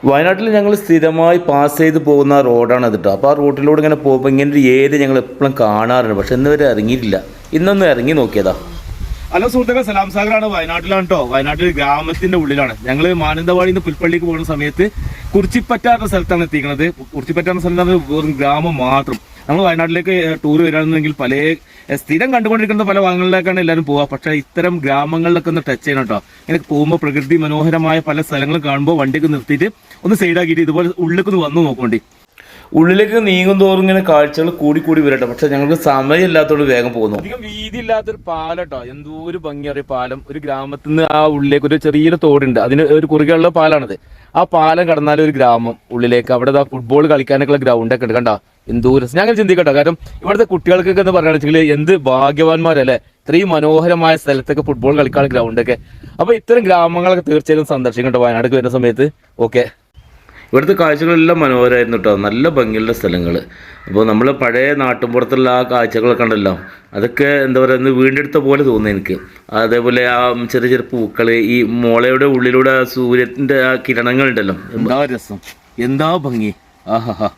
വയനാട്ടിൽ ഞങ്ങൾ സ്ഥിരമായി പാസ് ചെയ്ത് പോകുന്ന റോഡാണ് അത് കേട്ടോ. അപ്പോൾ ആ റോട്ടിലൂടെ ഇങ്ങനെ പോകുമ്പോൾ ഇങ്ങനെ ഒരു ഏരിയ ഞങ്ങൾ എപ്പോഴും കാണാറുണ്ട്, പക്ഷെ ഇന്ന് വരെ ഇറങ്ങിയിട്ടില്ല. ഇന്നൊന്ന് ഇറങ്ങി നോക്കിയതാ. ഹലോ സുഹൃത്തുക്കൾ, സലാം സാഗറാണ്. വയനാട്ടിലാണ് കേട്ടോ. വയനാട്ടിൽ ഗ്രാമത്തിന്റെ ഉള്ളിലാണ്. ഞങ്ങൾ മാനന്തവാടിയിൽ നിന്ന് പുൽപ്പള്ളിക്ക് പോകുന്ന സമയത്ത് കുറിച്ചിപ്പറ്റ എന്ന സ്ഥലത്താണ് എത്തിക്കുന്നത്. കുറിച്ചിപ്പറ്റ എന്ന സ്ഥലത്താണ് വെറും ഗ്രാമം മാത്രം. നമ്മൾ വയനാട്ടിലേക്ക് ടൂർ വരാണെന്നെങ്കിൽ പല സ്ഥിരം കണ്ടുകൊണ്ടിരിക്കുന്ന പല ഭാഗങ്ങളിലേക്കാണ് എല്ലാവരും പോവുക. പക്ഷേ ഇത്തരം ഗ്രാമങ്ങളിലൊക്കെ ഒന്ന് ടച്ച് ചെയ്യണം കേട്ടോ. ഇങ്ങനെ പോകുമ്പോൾ പ്രകൃതി മനോഹരമായ പല സ്ഥലങ്ങളും കാണുമ്പോൾ വണ്ടിയൊക്കെ നിർത്തിയിട്ട് ഒന്ന് സൈഡാക്കിയിട്ട് ഇതുപോലെ ഉള്ളിലേക്ക് വന്നു നോക്കണ്ടി. ഉള്ളിലേക്ക് നീങ്ങും തോറും ഇങ്ങനെ കാഴ്ചകൾ കൂടി കൂടി വരട്ടെ. പക്ഷെ ഞങ്ങൾക്ക് സമയമില്ലാത്തതുകൊണ്ട് വേഗം പോകുന്നു. അധികം വീതി ഇല്ലാത്തൊരു പാലം കേട്ടോ. എന്തോ ഒരു ഭംഗിയേറിയ പാലം. ഒരു ഗ്രാമത്തിൽ നിന്ന് ആ ഉള്ളിലേക്ക് ഒരു ചെറിയൊരു തോടുണ്ട്, അതിന് ഒരു കുറുകെയുള്ള പാലാണത്. ആ പാലം കടന്നാലും ഒരു ഗ്രാമം ഉള്ളിലേക്ക്. അവിടെ ഫുട്ബോൾ കളിക്കാനൊക്കെയുള്ള ഗ്രൗണ്ടൊക്കെ ഉണ്ട് കണ്ടോ. എന്തോ രസം. ഞാൻ അങ്ങനെ ചിന്തിക്കട്ടോ. കാരണം ഇവിടുത്തെ കുട്ടികൾക്കൊക്കെ എന്ന് പറയുകയാണെങ്കിൽ എന്ത് ഭാഗ്യവാന്മാരല്ലേ, ഇത്രയും മനോഹരമായ സ്ഥലത്തൊക്കെ ഫുട്ബോൾ കളിക്കാനുള്ള ഗ്രൗണ്ടൊക്കെ. അപ്പൊ ഇത്തരം ഗ്രാമങ്ങളൊക്കെ തീർച്ചയായും സന്ദർശിക്കട്ടോ വയനാട്ടിൽ വരുന്ന സമയത്ത്. ഓക്കെ, ഇവിടുത്തെ കാഴ്ചകളെല്ലാം മനോഹരമായിരുന്നു കേട്ടോ. നല്ല ഭംഗിയുള്ള സ്ഥലങ്ങൾ. അപ്പോൾ നമ്മൾ പഴയ നാട്ടുമ്പുറത്തുള്ള ആ കാഴ്ചകളൊക്കെ ഉണ്ടല്ലോ, അതൊക്കെ എന്താ പറയുക, വീണ്ടെടുത്ത പോലെ തോന്നുന്നു എനിക്ക്. അതേപോലെ ആ ചെറിയ ചെറിയ പൂക്കൾ, ഈ മോളയുടെ ഉള്ളിലൂടെ ആ സൂര്യൻ്റെ ആ കിരണങ്ങളുണ്ടല്ലോ, എന്താ രസം, എന്താ ഭംഗി. ആഹാ.